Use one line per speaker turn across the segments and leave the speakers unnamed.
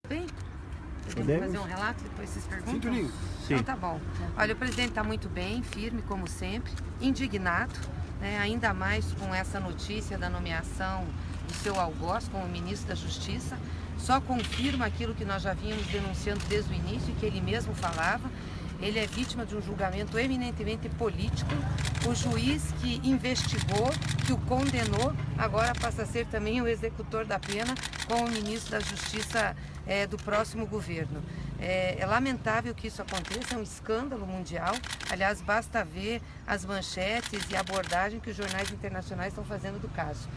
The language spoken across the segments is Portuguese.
Bem, podemos fazer um relato, depois vocês perguntam?
Sim.
Então tá bom. Olha, o presidente está muito bem, firme como sempre, indignado, né, ainda mais com essa notícia da nomeação do seu algoz como ministro da Justiça. Só confirma aquilo que nós já vínhamos denunciando desde o início e que ele mesmo falava. Ele é vítima de um julgamento eminentemente político. O juiz que investigou, que o condenou, agora passa a ser também o executor da pena como ministro da Justiça do próximo governo. É lamentável que isso aconteça, é um escândalo mundial. Aliás, basta ver as manchetes e a abordagem que os jornais internacionais estão fazendo do caso.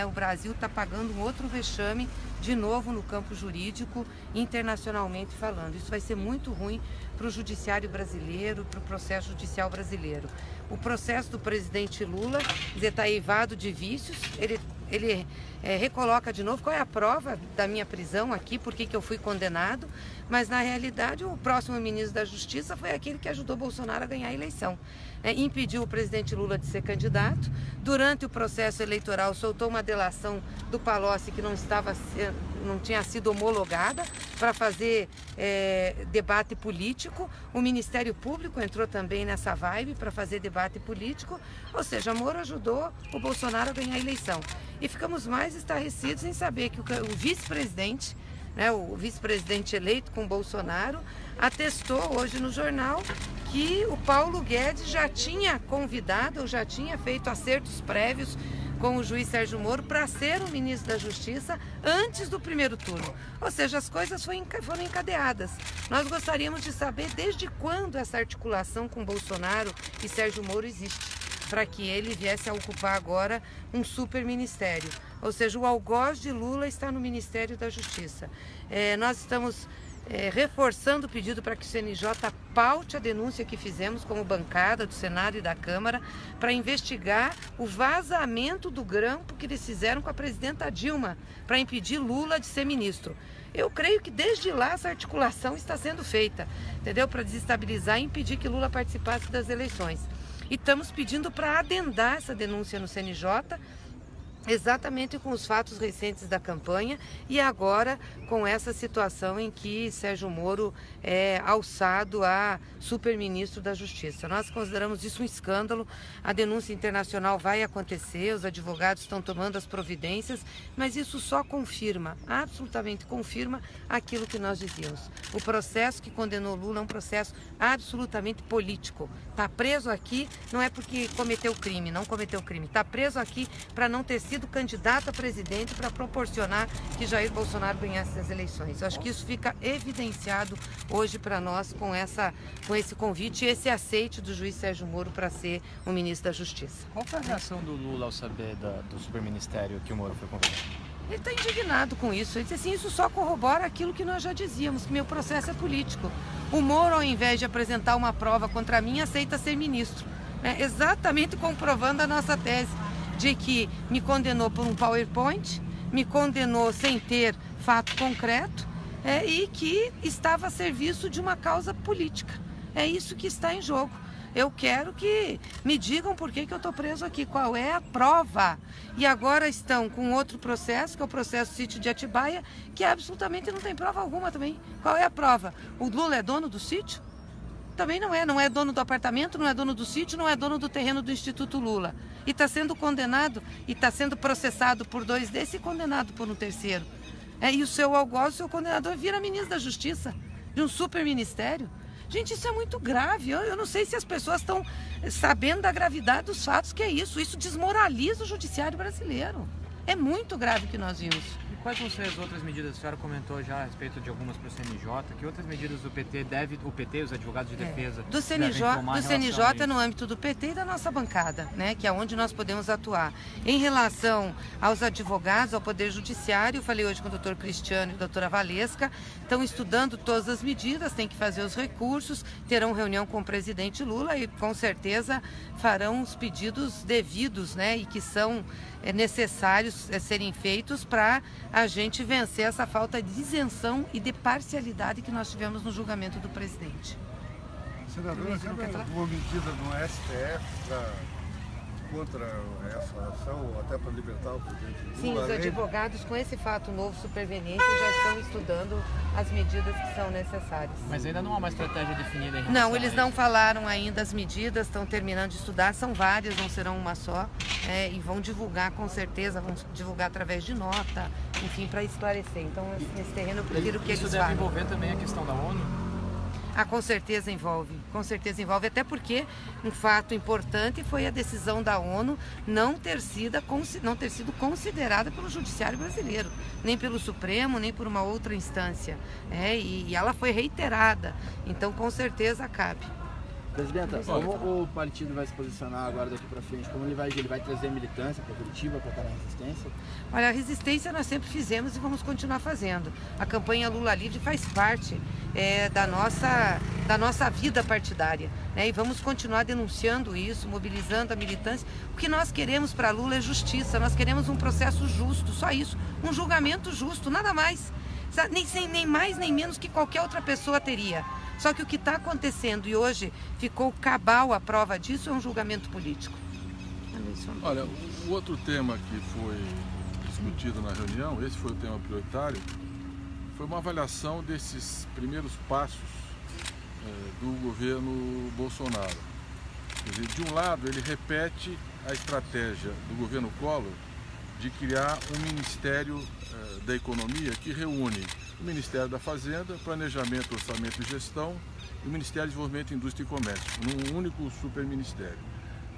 O Brasil está pagando um outro vexame, de novo no campo jurídico, internacionalmente falando. Isso vai ser muito ruim para o judiciário brasileiro, para o processo judicial brasileiro. O processo do presidente Lula está eivado de vícios, ele recoloca de novo qual é a prova da minha prisão aqui, por que eu fui condenado, mas na realidade o próximo ministro da Justiça foi aquele que ajudou Bolsonaro a ganhar a eleição. Impediu o presidente Lula de ser candidato, durante o processo eleitoral soltou uma delação do Palocci que não tinha sido homologada para fazer debate político. O Ministério Público entrou também nessa vibe para fazer debate político, ou seja, Moro ajudou o Bolsonaro a ganhar a eleição. E ficamos mais estarrecidos em saber que o vice-presidente, o vice-presidente eleito com Bolsonaro, atestou hoje no jornal que o Paulo Guedes já tinha convidado, ou já tinha feito acertos prévios com o juiz Sérgio Moro para ser o ministro da Justiça antes do primeiro turno. Ou seja, as coisas foram encadeadas. Nós gostaríamos de saber desde quando essa articulação com Bolsonaro e Sérgio Moro existe, para que ele viesse a ocupar agora um super ministério. Ou seja, o algoz de Lula está no Ministério da Justiça. Nós estamos reforçando o pedido para que o CNJ paute a denúncia que fizemos como bancada do Senado e da Câmara para investigar o vazamento do grampo que eles fizeram com a presidenta Dilma para impedir Lula de ser ministro. Eu creio que desde lá essa articulação está sendo feita, entendeu? Para desestabilizar e impedir que Lula participasse das eleições. E estamos pedindo para adendar essa denúncia no CNJ, exatamente com os fatos recentes da campanha e agora com essa situação em que Sérgio Moro é alçado a superministro da Justiça. Nós consideramos isso um escândalo, a denúncia internacional vai acontecer, os advogados estão tomando as providências, mas isso só confirma, absolutamente confirma aquilo que nós dizíamos. O processo que condenou Lula é um processo absolutamente político. Está preso aqui não é porque cometeu crime, não cometeu crime, está preso aqui para não ter sido candidato a presidente para proporcionar que Jair Bolsonaro ganhasse as eleições. Eu acho que isso fica evidenciado hoje para nós com esse convite e esse aceite do juiz Sérgio Moro para ser o ministro da Justiça.
Qual foi a reação do Lula ao saber do superministério que o Moro foi convidado?
Ele está indignado com isso. Ele disse assim, isso só corrobora aquilo que nós já dizíamos, que meu processo é político. O Moro, ao invés de apresentar uma prova contra mim, aceita ser ministro. Exatamente comprovando a nossa tese de que me condenou por um PowerPoint, me condenou sem ter fato concreto e que estava a serviço de uma causa política. É isso que está em jogo. Eu quero que me digam por que eu estou preso aqui, qual é a prova. E agora estão com outro processo, que é o processo Sítio de Atibaia, que absolutamente não tem prova alguma também. Qual é a prova? O Lula é dono do sítio? Também não é dono do apartamento, não é dono do sítio, não é dono do terreno do Instituto Lula. E está sendo condenado, e está sendo processado por 2 desses e condenado por um terceiro. E o seu algoz, o seu condenador, vira ministro da Justiça, de um super ministério. Gente, isso é muito grave. Eu não sei se as pessoas estão sabendo da gravidade dos fatos que é isso. Isso desmoraliza o judiciário brasileiro. É muito grave o que nós vimos.
E quais vão ser as outras medidas? A senhora comentou já a respeito de algumas para o CNJ. Que outras medidas do PT o PT, os advogados de defesa,
do CNJ no âmbito do PT e da nossa bancada, que é onde nós podemos atuar. Em relação aos advogados, ao Poder Judiciário, eu falei hoje com o doutor Cristiano e a doutora Valesca, estão estudando todas as medidas, têm que fazer os recursos, terão reunião com o presidente Lula e com certeza farão os pedidos devidos, e que são necessários serem feitos para a gente vencer essa falta de isenção e de parcialidade que nós tivemos no julgamento do presidente.
Senadora, cabe alguma medida no STF para contra essa ação, até para libertar o presidente Lula?
Sim, os advogados com esse fato novo superveniente já estão estudando as medidas que são necessárias.
Mas ainda não há uma estratégia definida em relação
Não, eles
a
não
isso.
falaram ainda as medidas, estão terminando de estudar, são várias, não serão uma só, e vão divulgar com certeza, vão divulgar através de nota, enfim, para esclarecer. Então, nesse terreno eu prefiro que
Isso
eles
deve
falem.
envolver também a questão da ONU?
Ah, com certeza envolve, até porque um fato importante foi a decisão da ONU não ter sido considerada pelo Judiciário brasileiro, nem pelo Supremo, nem por uma outra instância, e ela foi reiterada, então com certeza cabe.
Presidenta, como o partido vai se posicionar agora daqui para frente? Como ele vai trazer militância para Curitiba, para estar na resistência?
Olha, a resistência nós sempre fizemos e vamos continuar fazendo. A campanha Lula Livre faz parte da nossa vida partidária, e vamos continuar denunciando isso, mobilizando a militância. O que nós queremos para Lula é justiça, nós queremos um processo justo, só isso, um julgamento justo, nada mais. Nem mais nem menos que qualquer outra pessoa teria. Só que o que está acontecendo, e hoje ficou cabal a prova disso, é um julgamento político.
Olha, o outro tema que foi discutido na reunião, esse foi o tema prioritário, foi uma avaliação desses primeiros passos do governo Bolsonaro. Quer dizer, de um lado, ele repete a estratégia do governo Collor de criar um Ministério da Economia que reúne o Ministério da Fazenda, Planejamento, Orçamento e Gestão e o Ministério de Desenvolvimento, Indústria e Comércio, num único superministério.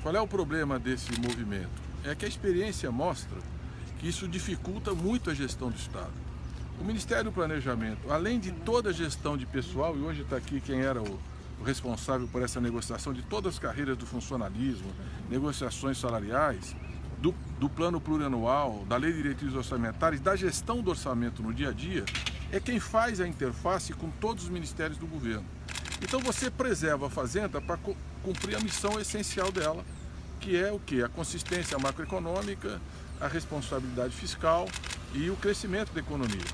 Qual é o problema desse movimento? É que a experiência mostra que isso dificulta muito a gestão do Estado. O Ministério do Planejamento, além de toda a gestão de pessoal, e hoje está aqui quem era o responsável por essa negociação de todas as carreiras do funcionalismo, negociações salariais, do plano plurianual, da lei de diretrizes orçamentárias, da gestão do orçamento no dia a dia, é quem faz a interface com todos os ministérios do governo. Então você preserva a Fazenda para cumprir a missão essencial dela, que é o quê? A consistência macroeconômica, a responsabilidade fiscal e o crescimento da economia.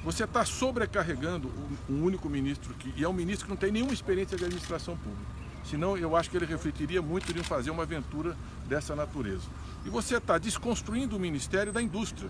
Você está sobrecarregando um único ministro, e é um ministro que não tem nenhuma experiência de administração pública. Senão eu acho que ele refletiria muito em fazer uma aventura dessa natureza. E você está desconstruindo o Ministério da Indústria,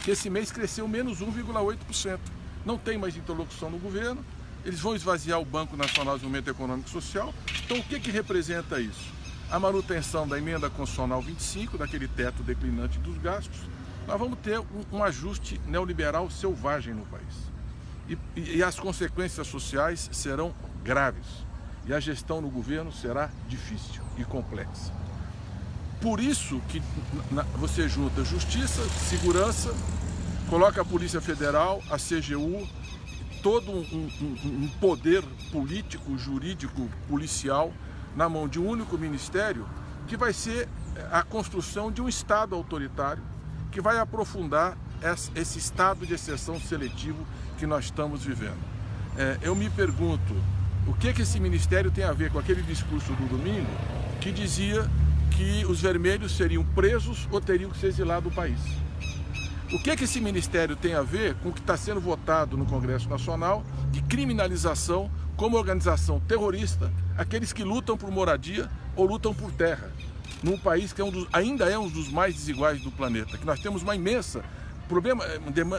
que esse mês cresceu menos 1,8%. Não tem mais interlocução no governo, eles vão esvaziar o Banco Nacional de Desenvolvimento Econômico e Social. Então o que representa isso? A manutenção da emenda constitucional 25, daquele teto declinante dos gastos. Nós vamos ter um ajuste neoliberal selvagem no país. E as consequências sociais serão graves. E a gestão no governo será difícil e complexa. Por isso que você junta justiça, segurança, coloca a Polícia Federal, a CGU, todo um poder político, jurídico, policial na mão de um único ministério, que vai ser a construção de um Estado autoritário, que vai aprofundar esse estado de exceção seletivo que nós estamos vivendo. Eu me pergunto, o que esse ministério tem a ver com aquele discurso do domingo que dizia que os vermelhos seriam presos ou teriam que ser exilados do país? O que esse ministério tem a ver com o que está sendo votado no Congresso Nacional de criminalização como organização terrorista aqueles que lutam por moradia ou lutam por terra, num país que ainda é um dos mais desiguais do planeta, que nós temos uma imensa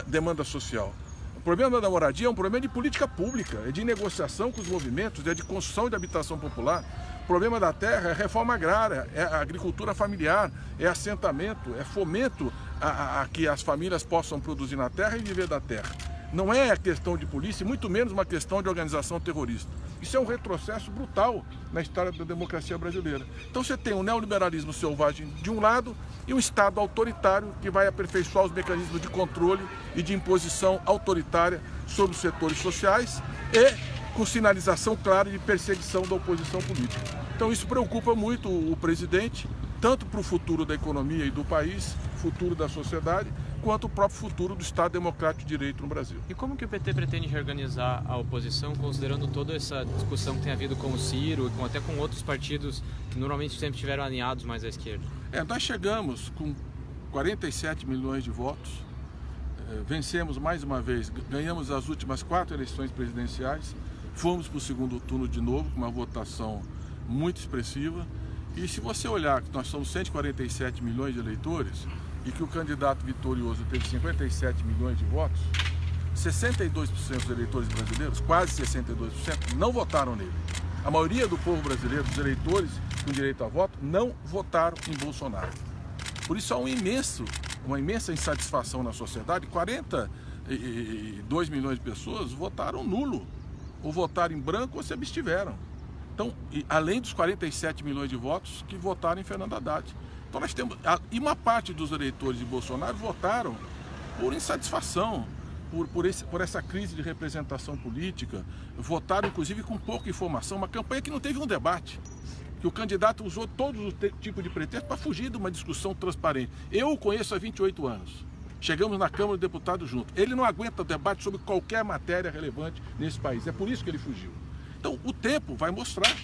demanda social. O problema da moradia é um problema de política pública, é de negociação com os movimentos, é de construção de habitação popular. O problema da terra é reforma agrária, é a agricultura familiar, é assentamento, é fomento a que as famílias possam produzir na terra e viver da terra. Não é a questão de polícia, muito menos uma questão de organização terrorista. Isso é um retrocesso brutal na história da democracia brasileira. Então você tem um neoliberalismo selvagem de um lado e um Estado autoritário que vai aperfeiçoar os mecanismos de controle e de imposição autoritária sobre os setores sociais e com sinalização clara de perseguição da oposição política. Então isso preocupa muito o presidente, tanto para o futuro da economia e do país, futuro da sociedade, quanto o próprio futuro do Estado Democrático de Direito no Brasil.
E como que o PT pretende reorganizar a oposição, considerando toda essa discussão que tem havido com o Ciro e até com outros partidos que normalmente sempre estiveram alinhados mais à esquerda?
Nós chegamos com 47 milhões de votos, vencemos mais uma vez, ganhamos as últimas 4 eleições presidenciais, fomos para o segundo turno de novo, com uma votação muito expressiva, E se você olhar que nós somos 147 milhões de eleitores e que o candidato vitorioso teve 57 milhões de votos, 62% dos eleitores brasileiros, quase 62%, não votaram nele. A maioria do povo brasileiro, dos eleitores com direito a voto, não votaram em Bolsonaro. Por isso há uma imensa insatisfação na sociedade. 42 milhões de pessoas votaram nulo, ou votaram em branco ou se abstiveram. Então, além dos 47 milhões de votos que votaram em Fernando Haddad. Então nós temos, e uma parte dos eleitores de Bolsonaro votaram por insatisfação, por essa crise de representação política, votaram inclusive com pouca informação, uma campanha que não teve um debate, que o candidato usou todos os tipos de pretextos para fugir de uma discussão transparente. Eu o conheço há 28 anos, chegamos na Câmara dos Deputados juntos, ele não aguenta debate sobre qualquer matéria relevante nesse país, é por isso que ele fugiu. Então o tempo vai mostrar,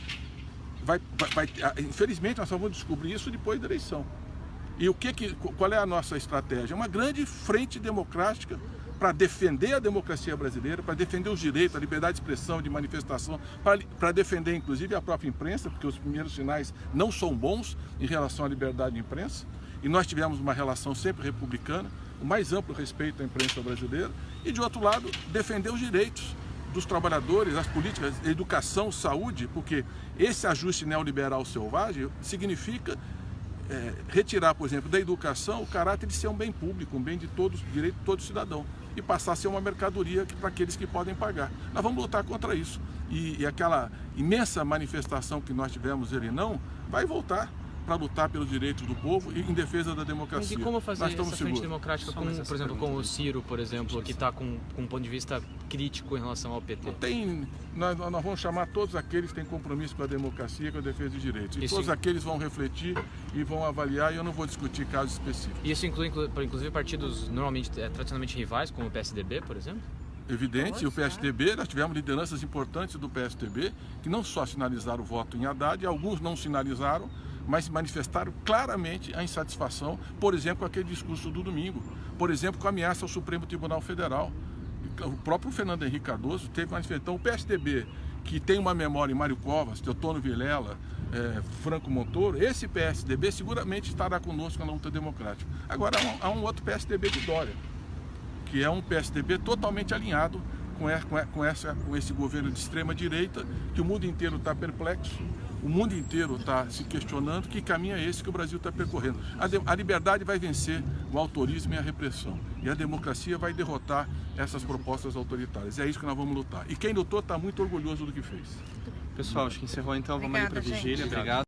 infelizmente nós só vamos descobrir isso depois da eleição. E qual é a nossa estratégia? Uma grande frente democrática para defender a democracia brasileira, para defender os direitos, a liberdade de expressão, de manifestação, para defender inclusive a própria imprensa, porque os primeiros sinais não são bons em relação à liberdade de imprensa, e nós tivemos uma relação sempre republicana, o mais amplo respeito à imprensa brasileira, e de outro lado, defender os direitos dos trabalhadores, as políticas, educação, saúde, porque esse ajuste neoliberal selvagem significa retirar, por exemplo, da educação o caráter de ser um bem público, um bem de todos, direito de todo cidadão, e passar a ser uma mercadoria para aqueles que podem pagar. Nós vamos lutar contra isso. E aquela imensa manifestação que nós tivemos, ele não, vai voltar para lutar pelos direitos do povo e em defesa da democracia.
Mas e como fazer essa frente democrática, por exemplo, com o Ciro, por exemplo, que está com um ponto de vista crítico em relação ao PT?
Nós vamos chamar todos aqueles que têm compromisso com a democracia e com a defesa dos direitos. E todos aqueles vão refletir e vão avaliar, e eu não vou discutir casos específicos.
E isso inclui, inclusive, partidos normalmente, tradicionalmente rivais, como o PSDB, por exemplo?
Evidente, e o PSDB, nós tivemos lideranças importantes do PSDB que não só sinalizaram o voto em Haddad, alguns não sinalizaram, mas manifestaram claramente a insatisfação, por exemplo, com aquele discurso do domingo, por exemplo, com a ameaça ao Supremo Tribunal Federal. O próprio Fernando Henrique Cardoso teve manifestação. O PSDB, que tem uma memória em Mário Covas, Teotônio Vilela, Franco Montoro, esse PSDB seguramente estará conosco na luta democrática. Agora, há um outro PSDB de Dória, que é um PSDB totalmente alinhado com esse governo de extrema-direita, que o mundo inteiro está perplexo, o mundo inteiro está se questionando que caminho é esse que o Brasil está percorrendo. A liberdade vai vencer o autorismo e a repressão, e a democracia vai derrotar essas propostas autoritárias. É isso que nós vamos lutar. E quem lutou está muito orgulhoso do que fez.
Pessoal, acho que encerrou então. Vamos ali para a vigília. Obrigado.